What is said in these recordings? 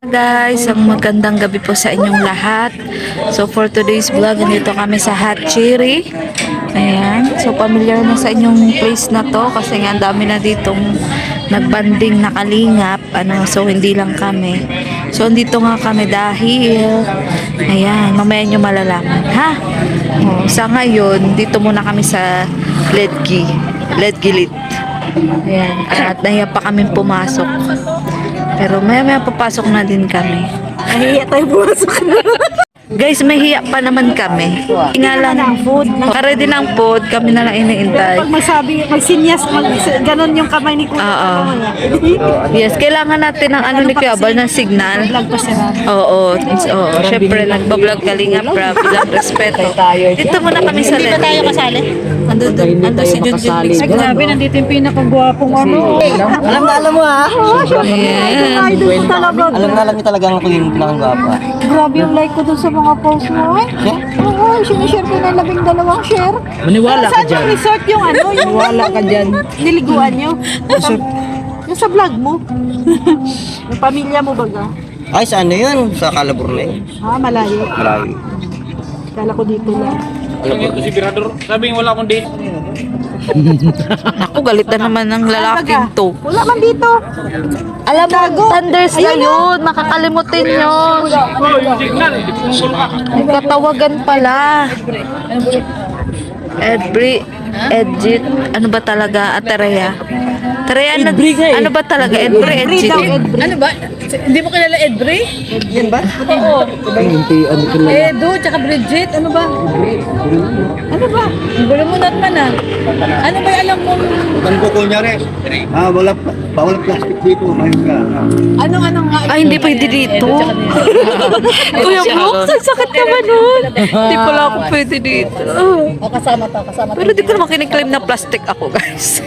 Guys, ang magandang gabi po sa inyong lahat. So for today's vlog, nandito kami sa Hatchery. Ayan. So familiar na sa inyong place na to kasi nga ang dami na ditong nagbanding na kalingap. So hindi lang kami. So andito nga kami dahil ayan, mamaya nyo malalaman, ha? Sa ngayon, dito muna kami sa Ledgilit. Ayan. At nahiya pa kami pumasok. Pero maya papasok na din kami. Nahiya tayo pumasok na. Guys, may hiya pa naman kami. Nga lang food. Ready ng food, kami na lang iniintay. Pag magsinyas, ganon yung kamay ni Kuya. Oo. Yes, kailangan natin ng ni Kuya Bal, ng signal. Vlog pa siya. Oo. Syempre, nagbablog Kalinga Prab, bilang respeto. Dito muna kami sa Hindi ba tayo kasali? Ando si Junjun Mix. Ay, grabe, nandito yung pinakagwapong ano. Alam mo ha? Ayan. Idol ko talaga. Alam niyo talaga ako yung pinakagwapa. Grabe yung like ko dun sa mga post mo. Oo, sinishare ko na 12 share. Maniwala ka Saan dyan. yung resort yung ano? Yung Maniwala ka dyan. niliguan nyo? Yung sa vlog mo? Yung pamilya mo baga? Ay, saan na yun? Sa Calabur na yun. Malayo. Malayo. Kala ko dito lang. Ito si Birador, sabing wala akong date. Ako, galit na naman ng lalaking to. Wala man dito. Alam mo, thunders na yun. Makakalimutin yun. Signal, hindi pumungkol ka. Nagkatawagan pala. Edjit. Ano ba talaga? Aterea. Terea, ano ba talaga? Edjit. Ano ba? Hindi mo kilala Edbri? Yan ba? Oo. Edo, tsaka Bridget. Ano ba? Ano ba? Ang gulo mo naman ah. Ano ba yung alam mo? Ano ko kunyari? Bawal plastic dito. Mayroon ka. Ano nga? Ay, hindi pwede dito. Kuya Brooks, ang sakit naman nun. Hindi pala ako pwede dito. O kasama to. Pero di ko naman kiniklaim na plastic ako, guys.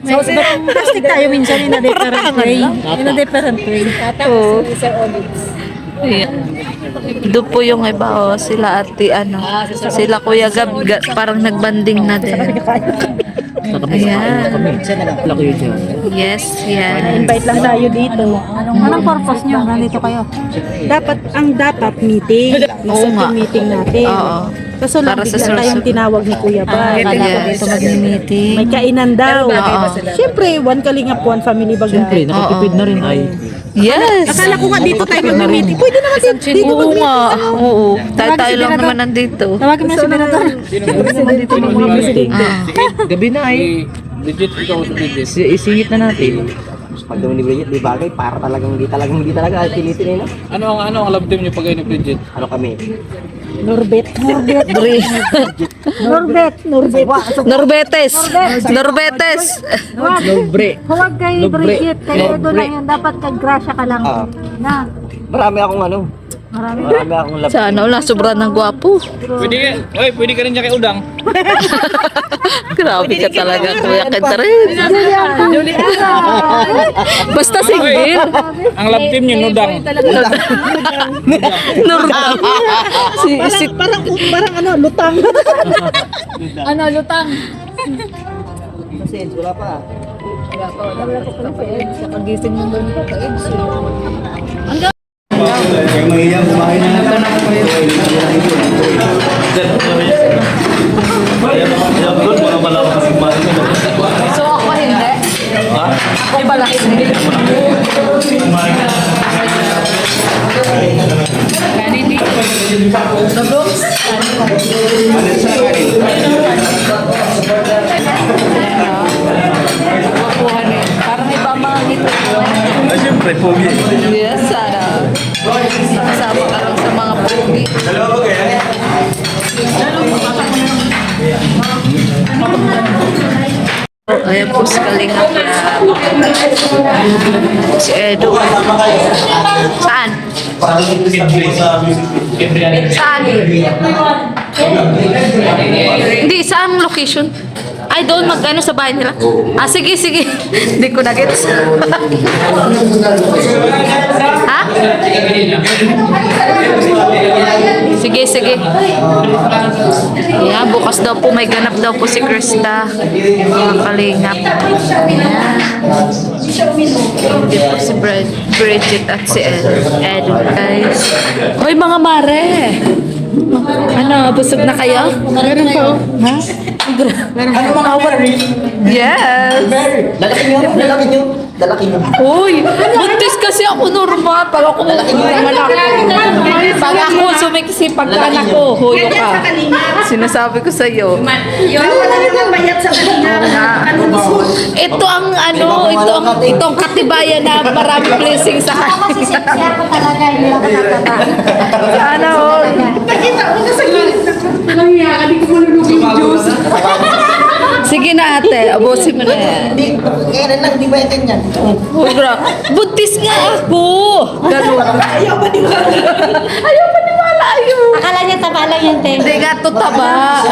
So, plastic tayo minsan in a different way. In a different way. Oo. Si Sir Olives. Doon po yung iba, sila ate, sila Kuya Gab, parang nagbanding na din. Ayan. Laki yun siya. Yes, yan. Invite lang tayo dito. Anong purpose nyo? Nandito kayo? Dapat meeting. Oo nga. Meeting natin. Oo. Kaso lang Para sa bigla tayong susunod. tinawag ni Kuya Bal. Akala ko dito mag-meeting. May kainan daw. Oo. Siyempre, one kalingap, one family baga. Siyempre, nakatipid na rin ay. Yes. Akala ko nga dito tayo mag-meeting. Pwede naman dito Oo mag-meeting. nga. Oo. Tayo lang naman nandito. Tawagin mo na si Benador. Dito ng mga presidente. Gabi na ay. Legit ikaw sa legit. Isingit na natin. Pag daw ni Bridget, di bagay, para talagang hindi talaga. Pilitin eh, no? Ano ang love team niyo pag kayo ni Legit? Ano kami? Norbet. Norbetes. Lobre. Huwag kay Nobre. Bridget. Kaya doon lang yun. Dapat kag-grasya ka lang. Ah. Na. Marami akong ano. Marami. Marami akong love. Sana wala, sobrang ng gwapo. Pwede ka rin niya kay Udang. Grabe ka talaga, Kuya Kentarin. Basta single. Ang love team niyo, Udang. Normal. Si Parang ano, lutang. Ano, lutang? Kasi wala pa. Wala ko pala pa Ed. Kagising mo doon pa Ed. Kaya mahiyang kumain na. So ako hindi. Ako pala hindi. Parang iba mga ngito. Siyempre, pogi. Yes, sana. Kasama ka lang sa mga pogi. Ayan po si Kalinga Prab. Si Edo. Saan? Saan? Hindi, saan location? Ay, doon mag-ano sa bahay nila? Sige. Hindi ko na-gets. Ha? Sige. sige. Yeah, bukas daw po may ganap daw po si Krista. Mga kalingap. Ayan. Hindi po si Bridget at si Ed. Guys. Hoy mga mare! Ano, busog na kayo? Meron pa, oh. Ha? Ano mga awal? Yes! Lalaki nyo. Uy, buntis kasi ako normal. Pag ako pag ako sumiksi pagkanak ko, huyo ka. Sinasabi ko sa'yo. Ito ang ano, ito ang katibayan na maraming blessing sa Kasi kanya. siya ko talaga, hindi ako tataba. Sana all. Sige na ate, abusin mo na yan. Kailan lang, di ba yung ganyan? Uy, bro. Buntis nga ako! Ganun. Ayaw pa niwala, ayaw. Akala niya taba lang yan, te. Hindi nga to taba.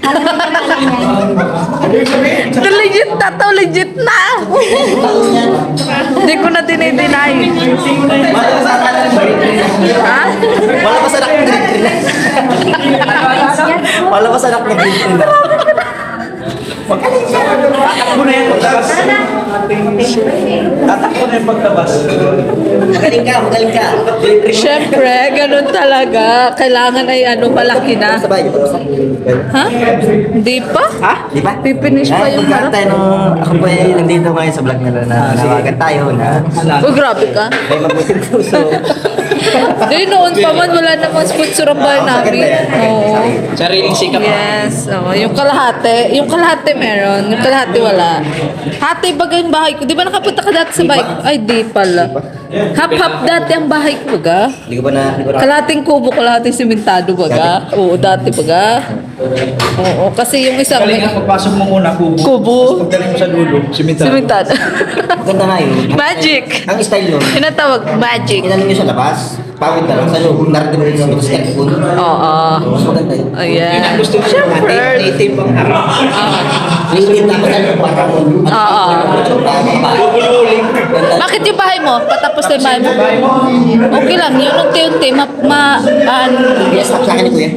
Akala niya taba lang yan. Legit na to, legit na. Hindi ko na dinideny. Ha? Wala pa sa anak na green na. Wala pa sa anak na green na. Tatakbo na yan pagtabas. Tatakbo na yan pagtabas. Magaling ka, magaling ka. Siyempre, ganun talaga. Kailangan ay ano, malaki na. Sabay, di ba? Ha? Hindi pa? Ha? Di ba? Pipinish pa yung harap. harap. Ako po ay nandito ngayon sa vlog nila na nawagan tayo na Uy, grabe ka. may mabuting puso. Hindi, noon pa man, wala namang sponsor ang bahay namin. Oo. Sariling sikap. Yes. Oh, yung kalahati. Yung kalahati meron. Yung kalahati wala. Hati baga yung bahay ko. Di ba nakapunta ka dati sa bahay ko? Ay, di pala. Hap-hap dati ang bahay ko baga. Hindi ko ba na... Kalahating kubo, kalahating simentado baga. Oo, dati baga. Oo, kasi yung isang may Pagpasok mo muna, kubo. kubo. Pagdating mo sa dulo, simentado. Simentado. Maganda nga yun. Magic. Ang style yun. Tinatawag magic. Inano nyo sa labas, pawid na lang sa loob, narating mo yung simentos kaya Oo. mas maganda yun. Ayan. Gusto mo Siyempre. native ang harap. Lilit na sa loob para mo. Oo. Bubululing. Bakit yung bahay mo? Patapos na yung bahay mo? Okay lang. Yun unti-unti. Yes, sa akin ni Kuya.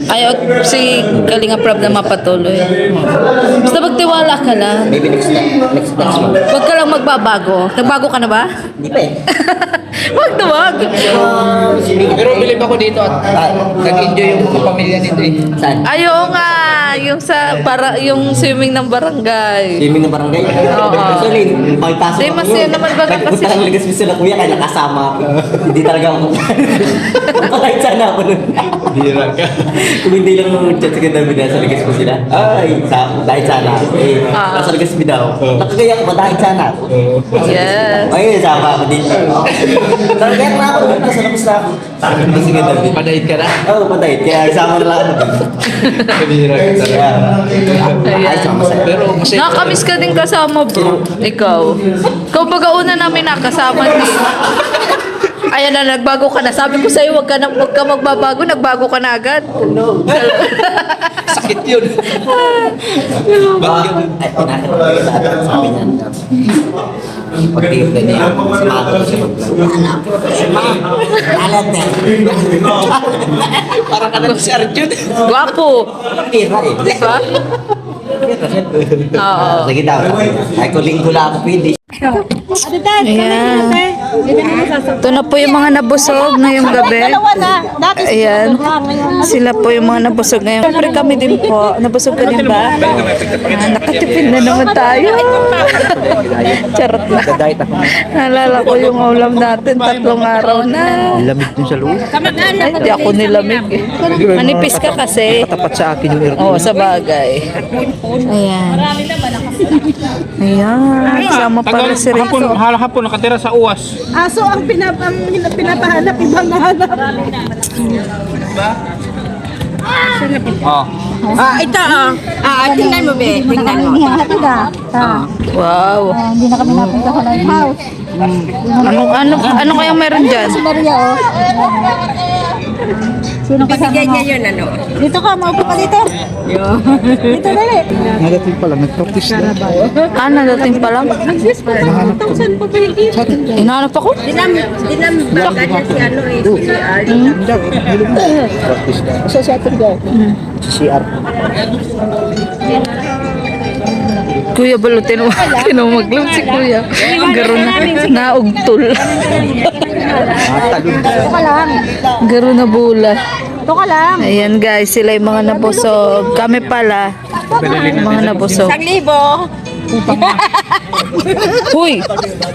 Ayaw si Kalinga Prab na mapatuloy. Basta magtiwala ka lang. Maybe next month. Huwag ka lang magbabago. Nagbago ka na ba? Hindi pa eh. Huwag na wag. Pero bilib ako dito at nag-enjoy yung mga pamilya nito eh. Saan? Ayaw nga. Yung yung swimming ng barangay. Swimming ng barangay? Oo. Actually, pagpasok Hindi, mas yan naman baga kasi- Nagpunta lang Legaspi sila Kuya, kaya nakasama ako. Hindi talaga ako. Kapatid sana ako nun. Hira ka. Kung hindi lang chat sa ganda na sa Legaspi sila. Ay, dahil sana ako. Eh, nasa Legaspi daw. Nakagaya ko ba dahil sana ako? Yes. Ay, sama ako dito. Talaga na ako. Nasa labas na ako. Kasi ganda din. Padahit ka na. Oo, padahit. Kaya sama na lang ako dun. Hira ka talaga. Ay, sama masaya. Pero masaya. Nakakamiss ka din kasama, bro. Ikaw. Ikaw baga una namin nakasama. Ayan na, nagbago ka na. Sabi ko sa'yo, wag ka magbabago. Nagbago ka na agad. Sakit yun. Ay, pinakita ko sa sabi niya. Pag-tip na niya, samahan ko siya alam na. Parang ka na si Arjun. Gwapo. Pira eh. Di ba? Oo. Sige daw. Ay, kung linggo lang ako pwede. Ayan. Ito na po yung mga nabusog ngayong gabi. Ayan. Sila po yung mga nabusog ngayon. Siyempre kami din po. Nabusog ka din ba? Nakatipid na naman tayo. Charot lang. Naalala ko yung ulam natin. 3 araw na. Lamig din sa loob. Ay, hindi ako nilamig eh. Manipis ka kasi. Tapat sa akin yung aircon. Oo, sa bagay. Ayan. Ayan. Sama pala si Rico. Hapon nakatira sa uwas. Aso ang pinapahanap, ibang nahanap. Oh. Ito tingnan mo, be. Tingnan mo. Wow. Hindi na kami napunta sa lighthouse. Ano kayang meron dyan? Si Maria, oh. Sino kasama mo? yun, ano? Dito ka, maupo ka dito. Dito dali. Nadating pa lang, nag-practice na. Nadating pa lang. Hinahanap ako? Dinambagan niya si ano eh, si Practice na. Sa atin ka? Si CR. Kuya Balo, tinumaglam si Kuya. Garo na, naugtol. Dito ka lang. Garo na bula. Dito ka lang. Ayan guys, sila yung mga nabusog. Kami pala, mga nabusog. 1,000. Huy!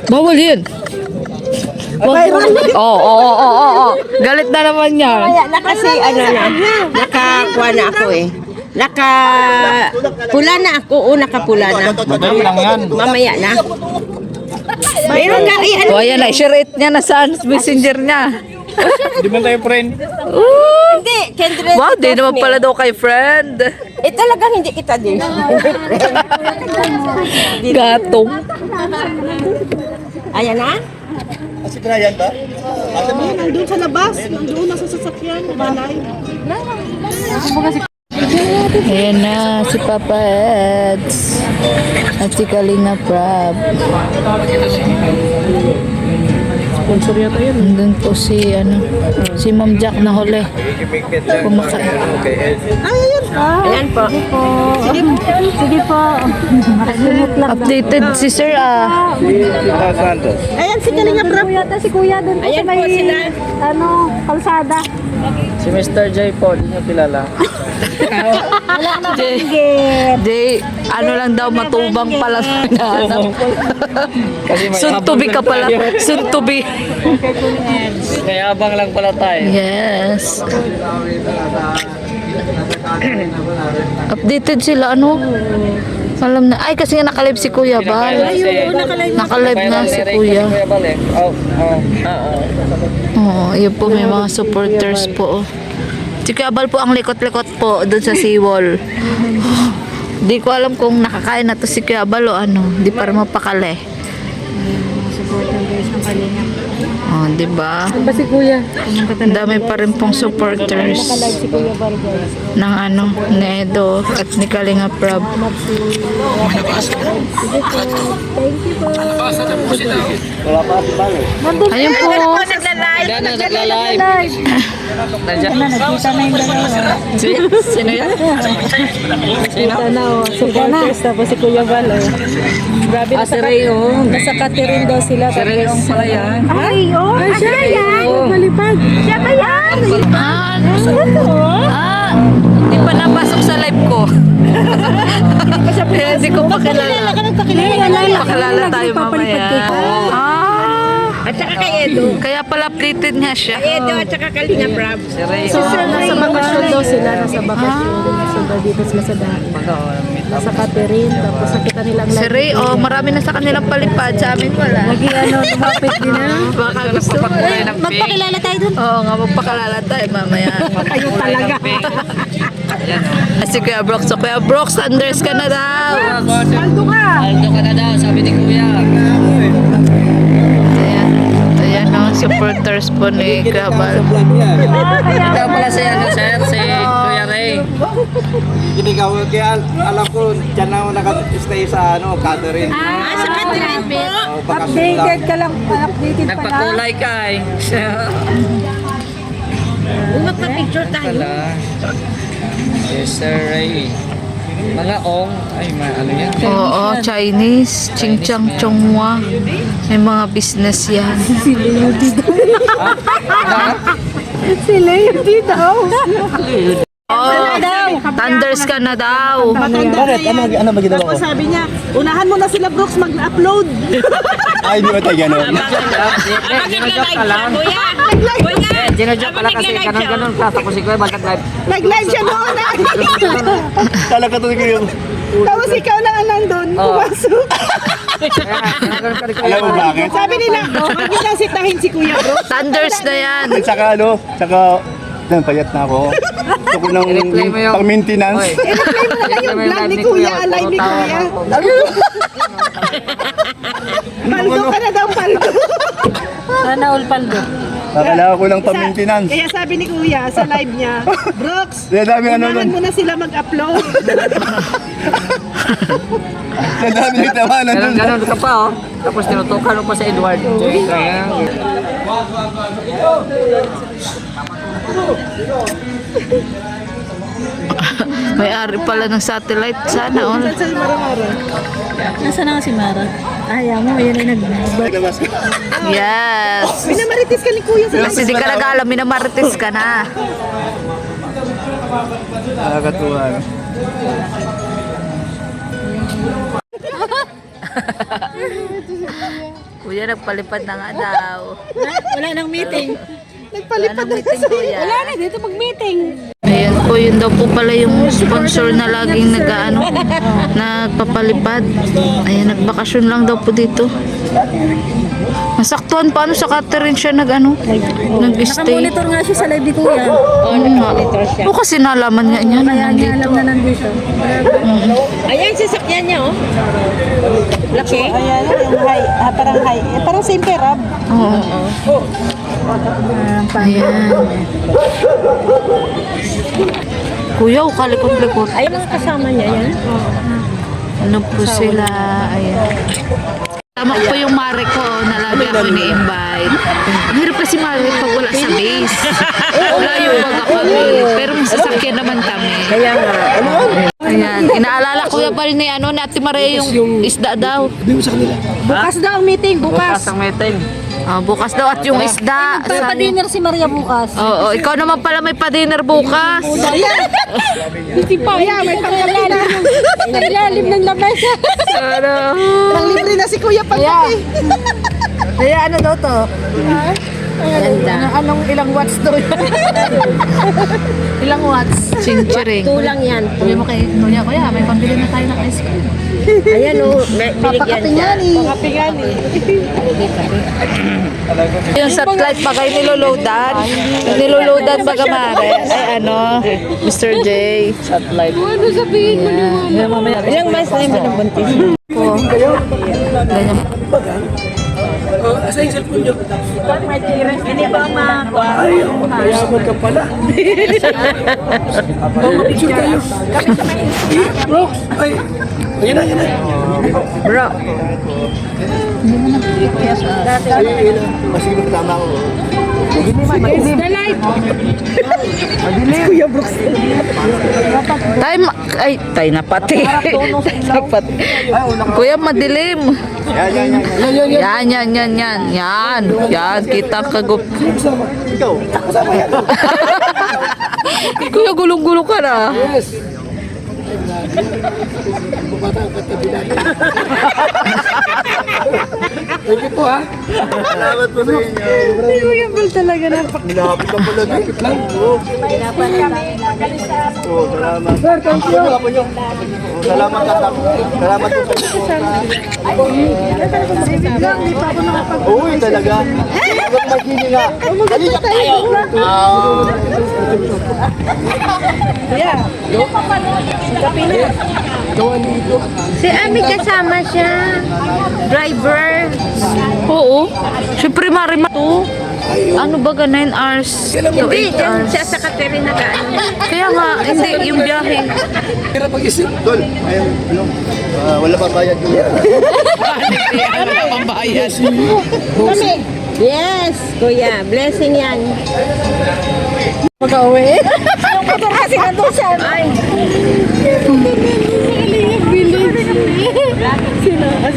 Bawal yan! Oo. Galit na naman niya. Kaya na kasi ano na, nakakuha na ako eh. Pula na ako o nakapula na. Madali lang yan. Mamaya na. Meron ka O ayan na, share it niya na sa messenger niya. Di ba tayo friend? Hindi, Kendra. Wow, di naman pala daw kay friend. Talagang hindi kita din. Gatong. Ayan na. Si Brian ba? Nandun sa labas. Nandun nasa sasakyan. Malay. Ayan na, si Papa Eds. At si Kalinga Prab. Sponsor yata yun. Nandun po si, si Ma'am Jack na huli. Kumakain. Ayan po. Sige po. Makasunod lang. Updated si Sir Santos. Ayan si Kalinga Prab. Yata si Kuya doon po Ayan sa may, po sila. kalsada. Si Mr. J. Paul, hindi niyo kilala. Wala na banggit. Jay, ano lang daw, matubang pala sa hinahanap. Soon to be ka pala. Soon to be. Kaya abang lang pala tayo. Yes. Updated sila, alam na. Ay, kasi nga nakalive si Kuya Bal. Nakalive na si Kuya. Oo, yun po, may mga supporters po. Si Kuya Bal po ang likot-likot po doon sa seawall. Di ko alam kung nakakain na to si Kuya Bal o ano. Di para mapakali. Oh, di ba? Ba si Kuya? Ang dami pa rin pong supporters ng ni Edo at ni Kalinga Prab. Ayun po. Yan na, nagla-live. Nandiyan. Nakita na yung dalawa. Sino yan? Kita na o. Supporters tapos si Kuya Val o. Grabe na Si Rayong. Nasa Catherine daw sila. Si Rayong pala yan. Ay, siya yan. Malipad. Siya ba yan? Di pa napasok sa live ko. Kaya di ko pakilala. Pakilala tayo mamaya. At saka kay Edo. Kaya pala updated nga siya. Edo at saka Kalinga Prab. Nasa bakasyon daw sila. Nasa bakasyon. So, dito sila sa daan. Nasa Catherine. Tapos nakita nilang Si Ray, marami na sa kanilang palipad. Sa amin wala. lumapit din na. Baka gusto mo. Magpakilala tayo doon. Oo nga, magpakalala tayo mamaya. Kayo talaga. Si Kuya Brox. So, Kuya Brox, Anders ka na daw. Paldo ka. Aldo ka na daw, sabi ni Kuya. Ayan, supporters po ni Kuya Bal. Ito pala si sir, si Kuya Ray. Hindi ka, kaya alam ko, dyan na ako nag-stay sa Catherine. Sa Catherine po. Updated ka lang. Updated pa lang. Nagpakulay ka eh. Magpa-picture tayo. Pala. Si Sir Ray. Mga ong, ay ano yan? Oo, Chinese. Ching Chang Chonghua. May mga business yan. Sila yung dito. Oh, Thunders ka na daw. Bakit? Ano ba ginawa ko? Sabi niya, unahan mo na sila Brooks mag-upload. Ay, hindi ba tayo gano'n? Ginojoke ka lang. Ginojoke ka lang kasi ganun-ganun ka. Tapos si Kuya mag-live. Nag-live siya noon. Talaga to yung... Tapos ikaw lang ang nandun. Pumasok. Alam mo bakit? Sabi nila, huwag niyo lang sitahin si Kuya Brooks. Thunders na yan. At saka saka payat na ako. Gusto ko ng I-replay mo yung- pang-maintenance. Yung vlog ni Kuya, live ni Kuya. Paldo ka na daw, paldo. Sana all paldo. Kailangan ko ng pang-maintenance. Kaya sabi ni Kuya sa live niya, Brooks, Kaya dami ano unahan nun. mo na sila mag-upload. Kaya dami nagtawanan nun. Ganon ka pa, oh. Tapos tinutukan mo pa sa Edward. Kaya, May-ari pala ng satellite. Sana all. Sa Mara-Mara. Nasaan na nga si Mara? Ayaw mo, yun ay Yes. Minamaritis ka ni Kuya sa Kasi di ka nag-alam, minamarites ka na. Nakakatuwa. Kuya, nagpalipad na nga daw. Wala nang meeting. Nagpalipad na Meeting, kuya. Wala na, dito mag-meeting. Ayan po, yun daw po pala yung sponsor na laging nagpapalipad. Ayan, nagbakasyon lang daw po dito. Masaktuhan paano sa Catherine siya nag-stay. Nakamonitor nga siya sa live ni Kuya. Monitor siya. O kasi nalaman niya niya na Kaya niya nandito. alam na nandito. Ayan, sasakyan niya, oh. Laki. Ayan, yung high, parang same kay Rob. Oo. Ayan. Kuya, kalikot-likot. Ayun ang kasama niya, yan. Ano po sila? Ayan. Tama po yung Mare ko na lagi ako ini-invite. Ang hirap kasi Mare pag wala sa base. Wala yung baga kami. Pero may sasakyan naman kami. Kaya nga. Ayan. Inaalala ko pa rin ni Ate Maria yung isda daw. Bukas daw ang meeting, bukas. pasang meeting. Bukas daw at yung isda. Pa-dinner si Maria bukas. Oo, ikaw naman pala may pa-dinner bukas. Kuya, may pangkapi na. Ilalim ng lamesa. Ano? Nang libre na si Kuya pagkapi. Kaya ano daw to? Anong ilang watts daw yan? Ilang watts? Ching-chiring. Tulang yan. Sabi mo kay Kuya, may pambili na tayo ng ice cream. Ayan, oh. Binigyan siya. Pangkapingani. Yung satellite pa kayo niloloadan. Niloloadan ba Mare? Ay Mr. J. Satellite. Ilang months na yung binabuntis? Po. Ganyan. Bro. Sige, magtama ako. Tay napati. Napati. Kuya, madilim. Yan, kita kagup. Ikaw, kasama yan. Kuya, gulong-gulong ka na. Salamat po sa inyo. Kuya Bal talaga na. Minapit ang pala. Dikit lang. Oo, salamat. Sir, thank you. Salamat ka. Salamat po sa Hindi pa ako nakapag- Uy, talaga. Huwag magiging nga. Halika tayo. Si Ami kasama siya. Driver. Oo. Siyempre, Mare, to. Ano ba 9 hours? To 8 Hindi, dyan hours. siya sa Katerina ka. Kaya nga, hindi, yung biyahe. Tol, ayun, wala pa bayad yun. Yes, kuya. Blessing yan. Mag-uwi. Yung motor kasi nandun siya. Ay,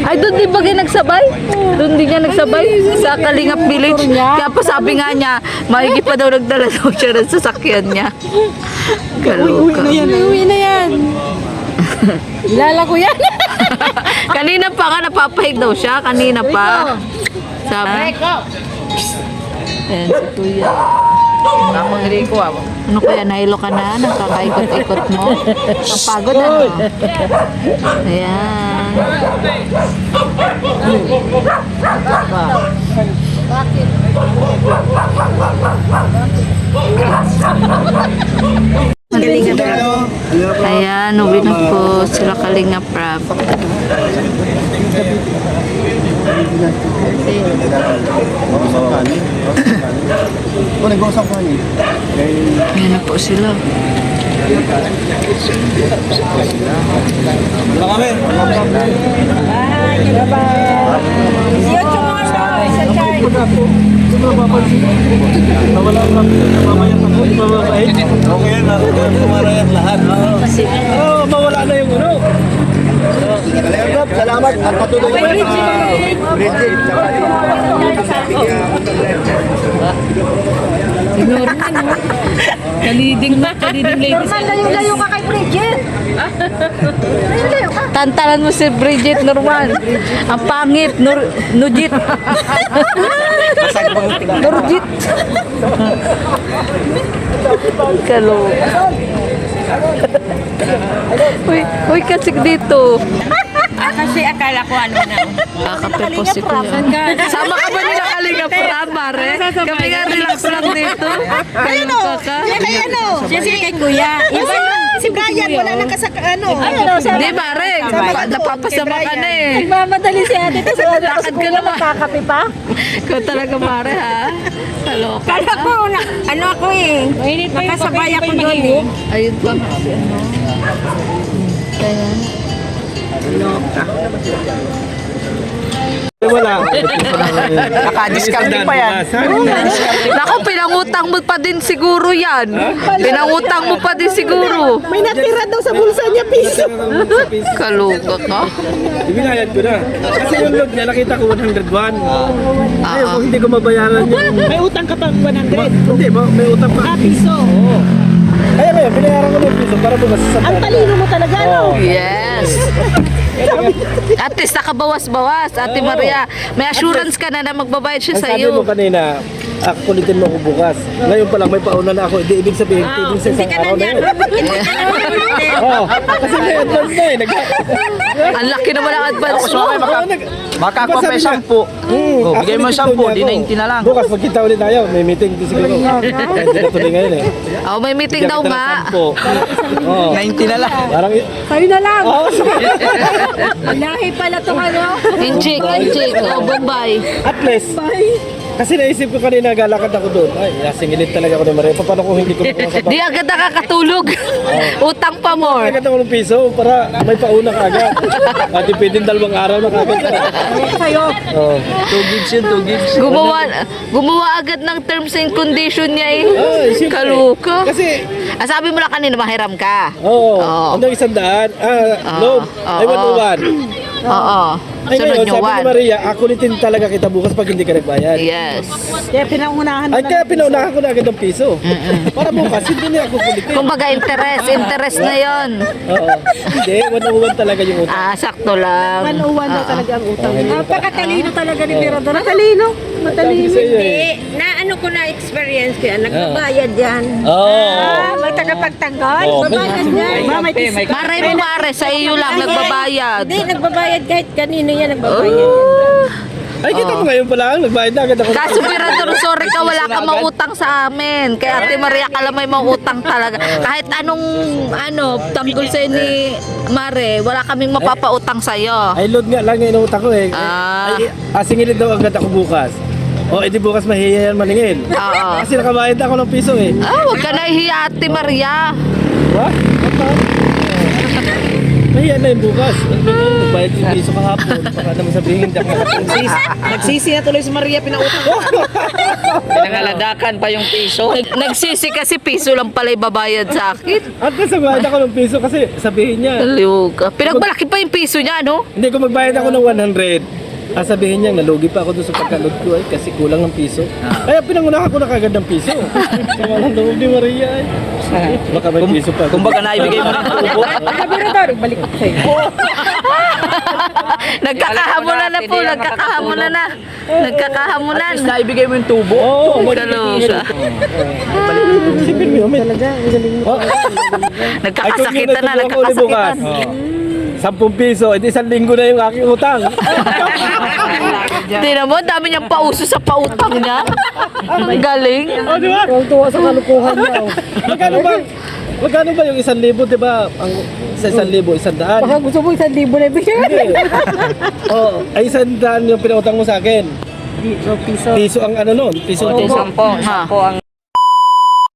Ay, doon di ba kayo nagsabay? Doon di niya nagsabay sa Kalingap Village. Kaya pa sabi nga niya, maigi pa daw nagdala daw siya ng sasakyan niya. Kaloka. Uwi na yan. Ilala ko yan. Kanina pa nga, napapahig daw siya. Kanina pa. Sabi. Ayan, si Kuya. Tamang Rico, Ano kaya, nahilo ka na? Nakakaikot-ikot mo? Napagod ano? Ayan. Uwi na po sila Kalinga Prab. Ayan na po sila. Okay na, pumarayat lahat. Mawala na yung ano. Salamat at patuloy pa Bridget. Norman, no? Kaliding ladies. Layo-layo ka kay Bridget. Layo-layo ka. Tantalan mo si Bridget Norman. Ang pangit, Nujit. Nurjit. Kalo. Uy, kasig dito. Kasi akala ko ano na. Kape po si Kuya. Sama ka ba nila Kalinga Prab, Mare? Kami nga relax lang dito. Ano ka? Kay ano? Siyempre kay Kuya. Iba si Brian, wala nang ano. Hindi, Mare. Napapasama ka na eh. Nagmamadali si ate. Tapos Lakad ka naman. nakakape pa. Ikaw talaga, Mare, ha? Kaloka. Kala ko, ano ako eh. Nakasabay ako doon eh. Ayun pa. Kaya. Wala. Naka-discount pa yan. Naku, pinangutang mo pa din siguro yan. Pinangutang mo pa din siguro. May natira daw sa bulsa niya, piso. Kaluga ka. Ibinayad ko na. Kasi yung load niya, nakita ko 101. Ayaw Ah, kung hindi ko mabayaran yung... May utang ka pa 100. Hindi, may utang pa. Piso. Kaya ngayon, binayaran ko ng piso para bumas sa Ang talino mo talaga, no? yes. At least nakabawas-bawas, Ate Maria. May assurance ka na na magbabayad siya Ang sa sabi mo iyo. kanina, kulitin mo ako bukas. Ngayon pa lang may pauna na ako. Hindi ibig sabihin, pwedeng sa isang araw na yun. Oo, kasi may advance na eh. Ang laki naman ang advance mo. Makakuha pa 10. Bigay mo 10, di 90 na lang. Bukas magkita ulit tayo. May meeting din siguro. Hindi na tuloy ngayon eh. Oh, may meeting daw nga. 90 na lang. Parang... Kayo na lang. Oo, Lahi pala tong ano. Inchik. Oh, Bombay. at least. Kasi naisip ko kanina, galakad ako doon. Ay, nasingilid talaga ako ni Maria. Paano kung hindi ko nakuha sa Di agad nakakatulog. Utang pa more. Agad ako ng piso para may pauna ka agad. At pwedeng 2 araw na kagad. Sa'yo. Oh. 2 gigs yun, 2 gigs. Gumawa agad ng terms and condition niya eh. Ay, siyempre. Kaluka. Kasi, Sabi mo lang kanina mahiram ka. oo, Oo. hanggang 100. Loan. Ay, Oo. 101. Oo. Ay, Sunod ngayon, yung sabi ni one. Maria, akulitin talaga kita bukas pag hindi ka nagbayad. Yes. Kaya pinangunahan mo Ay, kaya pinaunahan ko na agad ng piso. Para bukas, hindi niya ako kulitin. Kumbaga interest na yon. Oo. Hindi, 101 talaga yung utang. Ah, sakto lang. Manuwan na talaga ang utang. Napakatalino talaga ni Mirador. Matalino. Sabi ko sa iyo eh. Eh, na ano ko na experience ko yan. Nagbabayad yan. Oo. May tagapagtanggol. Oo. Babayad yan. Mare mo mare, sa iyo lang nagbabayad. Hindi, nagbabayad kahit kanino yan nagbabayad. Ay, kita mo ngayon pala, nagbayad na agad ako. Kaso Mirador, sorry ka, wala ka mautang sa amin. Kaya Ate Maria ka lang may mautang talaga. Kahit anong tanggol sa ni Mare, wala kaming mapapautang sa'yo. Ay, load nga lang yung inutang ko eh. Ah. Ay, singilid daw agad ako bukas. O, edi bukas mahihiya yan maningil. Oo. Kasi nakabayad ako ng piso eh. Ah, huwag ka nahihiya, Ate Maria. What? Mahihiya na yung bukas. Nagbayad yung piso kahapon. Baka naman sabihin, hindi ako nakatungsis. Nagsisi na tuloy si Maria, pinautang. Nangaladakan pa yung piso. Nagsisi kasi piso lang pala ibabayad sa akin. At least nagbayad ako ng piso kasi sabihin niya. Aliw ka. Pinagmalaki pa yung piso niya, no? Hindi ko magbayad ako ng 100. Sabihin niya, nalugi pa ako doon sa pagkalod ko ay kasi kulang ng piso. Kaya pinangunahan ko na kagad ng piso. Sa walang loob ni Maria ay. Baka may piso pa. Kumbaga naibigay mo ng tubo. Mirador, balik ko sa'yo. Nagkakahamunan na po, nagkakahamunan na. Nagkakahamunan. Naibigay mo yung tubo. Oo, Kaloka. Sipin mo yun. Talaga, ang galing mo. Nagkakasakitan na, nagkakasakitan. 10 piso, edi 1 linggo na yung aking utang. Tingnan mo, dami niyang pauso sa pautang niya. Ang galing. O, di ba? Tuwa sa kalukuhan niya. Magkano ba? Magkano ba yung 1,000, di ba? Ang sa 1,000, 100. Baka gusto mo 1,000 na bigyan. Hindi. Oh, ay 100 yung pinautang mo sa akin. Piso. Piso ang ano nun? Piso. Sampo ang